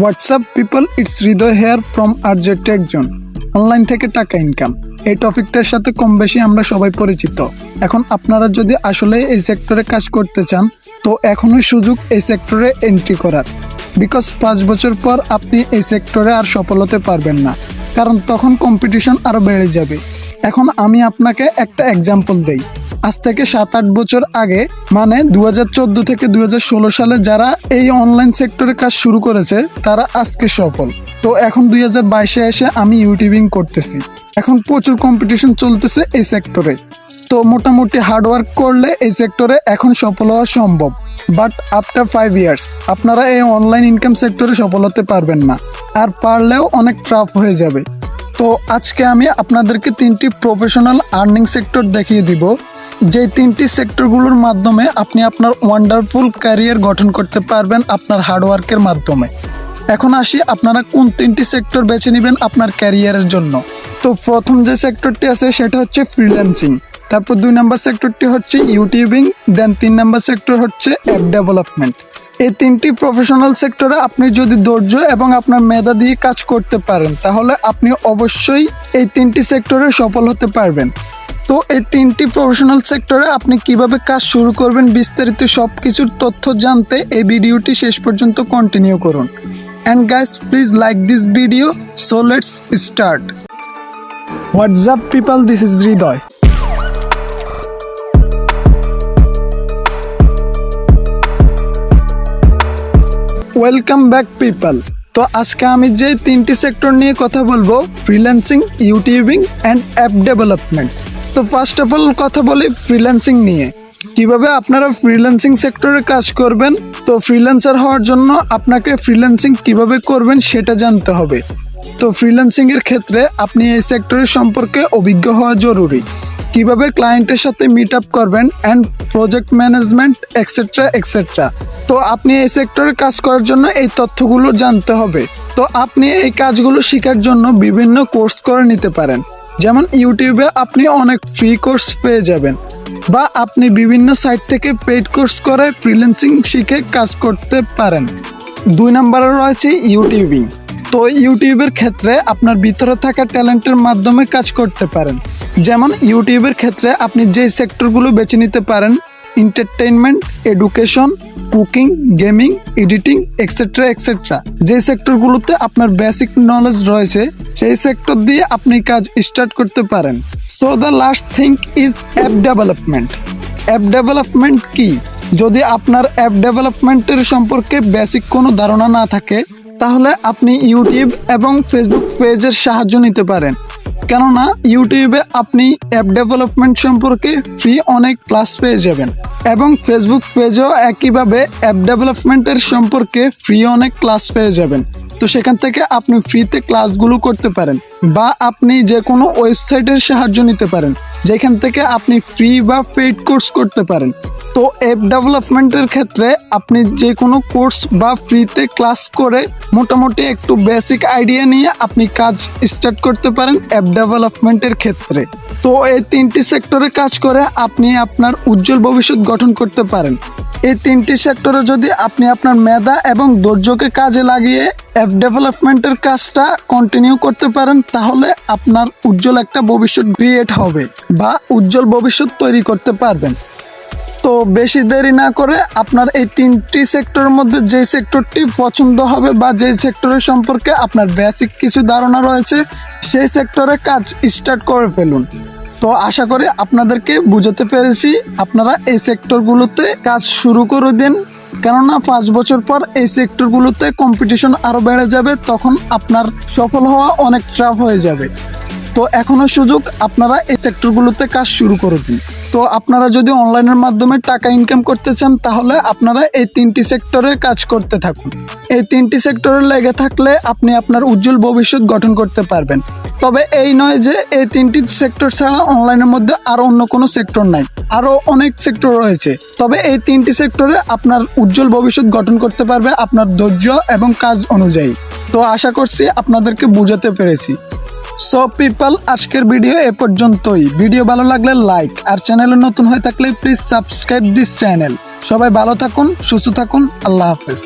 WhatsApp people, it's Hridoy here from আরজেট একজন online থেকে টাকা ইনকাম। এই টপিকটার সাথে কম বেশি আমরা সবাই পরিচিত। এখন আপনারা যদি আসলে এই সেক্টরে কাজ করতে চান তো এখনই সুযোগ এই সেক্টরে এন্ট্রি করার। বিকজ 5 বছর পর আপনি এই সেক্টরে আর সফল হতে পারবেন না, কারণ তখন কম্পিটিশন আরও বেড়ে যাবে। এখন আমি আপনাকে একটা এক্সাম্পল দেই। আজ থেকে 7-8 বছর আগে, মানে 2014 থেকে 2016 সালে যারা এই অনলাইন সেক্টরে কাজ শুরু করেছে তারা আজকে সফল। তো এখন 2022-এ এসে আমি ইউটিউবিং করতেছি। এখন প্রচুর কম্পিটিশন চলতেছে এই সেক্টরে। তো মোটামুটি হার্ডওয়ার্ক করলে এই সেক্টরে এখন সফল হওয়া সম্ভব। বাট আফটার 5 ইয়ার্স আপনারা এই অনলাইন ইনকাম সেক্টরে সফল হতে পারবেন না, আর পারলেও অনেক টাফ হয়ে যাবে। তো আজকে আমি আপনাদেরকে 3টি প্রফেশনাল আর্নিং সেক্টর দেখিয়ে দিব, যেই 3টি সেক্টরগুলোর মাধ্যমে আপনি আপনার ওয়ান্ডারফুল ক্যারিয়ার গঠন করতে পারবেন আপনার হার্ডওয়ার্কের মাধ্যমে। এখন আসি, আপনারা কোন 3টি সেক্টর বেছে নেবেন আপনার ক্যারিয়ারের জন্য। তো প্রথম যে সেক্টরটি আছে সেটা হচ্ছে ফ্রিল্যান্সিং, তারপর 2 নম্বর সেক্টরটি হচ্ছে ইউটিউবিং, দেন 3 নম্বর সেক্টর হচ্ছে অ্যাপ ডেভেলপমেন্ট। এই 3টি প্রফেশনাল সেক্টরে আপনি যদি ধৈর্য এবং আপনার মেধা দিয়ে কাজ করতে পারেন তাহলে আপনি অবশ্যই এই 3টি সেক্টরে সফল হতে পারবেন। তো এই 3টি প্রফেশনাল সেক্টরে আপনি কিভাবে কাজ শুরু করবেন বিস্তারিত সব কিছুর তথ্য জানতে এই ভিডিওটি শেষ পর্যন্ত কন্টিনিউ করুন। And guys, please like this video. So let's start. What's up people, this is Hridoy. Welcome back people. তো আজকে আমি যে 3টি সেক্টর নিয়ে কথা বলবো, freelancing, YouTubing and app development. তো ফার্স্ট অফ অল কথা বলি ফ্রিল্যান্সিং নিয়ে। কিভাবে আপনারা ফ্রিল্যান্সিং সেক্টরে কাজ করবেন। তো ফ্রিল্যান্সার হওয়ার জন্য আপনাকে ফ্রিল্যান্সিং কিভাবে করবেন সেটা জানতে হবে। তো ফ্রিল্যান্সিং এর ক্ষেত্রে আপনি এই সেক্টরের সম্পর্কে অভিজ্ঞ হওয়া জরুরি। কিভাবে ক্লায়েন্টের সাথে মিট আপ করবেন and project management etcetera etcetera. তো আপনি এই সেক্টরে কাজ করার জন্য এই তথ্যগুলো জানতে হবে। তো আপনি এই কাজগুলো শেখার জন্য বিভিন্ন কোর্স করে নিতে পারেন। যেমন ইউটিউবে আপনি অনেক ফ্রি কোর্স পেয়ে যাবেন, বা আপনি বিভিন্ন সাইট থেকে পেইড কোর্স করে ফ্রিল্যান্সিং শিখে কাজ করতে পারেন। 2 নম্বরে রয়েছে ইউটিউবিং। তো ইউটিউবের ক্ষেত্রে আপনার ভিতরে থাকা ট্যালেন্টের মাধ্যমে কাজ করতে পারেন। যেমন ইউটিউবের ক্ষেত্রে আপনি যে সেক্টরগুলো বেছে নিতে পারেন, entertainment, education, cooking, gaming, editing etcetera etcetera. যে সেক্টরগুলোতে আপনার বেসিক নলেজ রয়েছে সেই সেক্টর দিয়ে আপনি কাজ স্টার্ট করতে পারেন। So the last thing is app development. App development কি? যদি আপনার অ্যাপ ডেভেলপমেন্টের সম্পর্কে বেসিক কোনো ধারণা না থাকে তাহলে আপনি ইউটিউব এবং ফেসবুক পেজের সাহায্য নিতে পারেন। কেননা ইউটিউবে আপনি অ্যাপ ডেভেলপমেন্ট সম্পর্কে ফ্রি অনেক ক্লাস পেয়ে যাবেন, এবং ফেসবুক পেজেও একইভাবে অ্যাপ ডেভেলপমেন্টের সম্পর্কে ফ্রি অনেক ক্লাস পেয়ে যাবেন। তো সেখান থেকে আপনি ফ্রিতে ক্লাসগুলো করতে পারেন, বা আপনি যে কোনো ওয়েবসাইটের সাহায্য নিতে পারেন যেখান থেকে আপনি ফ্রি বা পেইড কোর্স করতে পারেন। তো অ্যাপ ডেভেলপমেন্টের ক্ষেত্রে আপনি যে কোনো কোর্স বা ফ্রিতে ক্লাস করে মোটামুটি একটু বেসিক আইডিয়া নিয়ে আপনি কাজ স্টার্ট করতে পারেন অ্যাপ ডেভেলপমেন্টের ক্ষেত্রে। তো এই 3টি সেক্টরে কাজ করে আপনি আপনার উজ্জ্বল ভবিষ্যৎ গঠন করতে পারেন। এই 3টি সেক্টরে যদি আপনি আপনার মেধা এবং ধৈর্যকে কাজে লাগিয়ে অ্যাপ ডেভেলপমেন্টের কাজটা কন্টিনিউ করতে পারেন তাহলে আপনার উজ্জ্বল একটা ভবিষ্যৎ ক্রিয়েট হবে, বা উজ্জ্বল ভবিষ্যৎ তৈরি করতে পারবেন। তো বেশি দেরি না করে আপনার এই 3টি সেক্টরের মধ্যে যে সেক্টরটি পছন্দ হবে বা যে সেক্টরের সম্পর্কে আপনার বেসিক কিছু ধারণা রয়েছে সেই সেক্টরে কাজ স্টার্ট করে ফেলুন। তো আশা করি আপনাদেরকে বুঝাতে পেরেছি। আপনারা এই সেক্টরগুলোতে কাজ শুরু করে দিন, কেননা 5 বছর পর এই সেক্টরগুলোতে কম্পিটিশন আরও বেড়ে যাবে, তখন আপনার সফল হওয়া অনেক টাফ হয়ে যাবে। তো এখনও সুযোগ, আপনারা এই সেক্টরগুলোতে কাজ শুরু করে দিন। তো আপনারা যদি অনলাইনের মাধ্যমে টাকা ইনকাম করতে চান তাহলে আপনারা এই 3টি সেক্টরে কাজ করতে থাকুন। এই 3টি সেক্টরে লেগে থাকলে আপনি আপনার উজ্জ্বল ভবিষ্যৎ গঠন করতে পারবেন। তবে এই নয় যে এই 3টি সেক্টর ছাড়া অনলাইনের মধ্যে আরও অন্য কোনো সেক্টর নাই, আরও অনেক সেক্টর রয়েছে। তবে এই 3টি সেক্টরে আপনার উজ্জ্বল ভবিষ্যৎ গঠন করতে পারবে আপনার ধৈর্য এবং কাজ অনুযায়ী। তো আশা করছি আপনাদেরকে বুঝাতে পেরেছি। সো পিপল, আজকের ভিডিও এ পর্যন্তই। ভিডিও ভালো লাগলে লাইক, আর চ্যানেলে নতুন হয়ে থাকলে প্লিজ সাবস্ক্রাইব দিস চ্যানেল। সবাই ভালো থাকুন, সুস্থ থাকুন, আল্লাহ হাফেজ।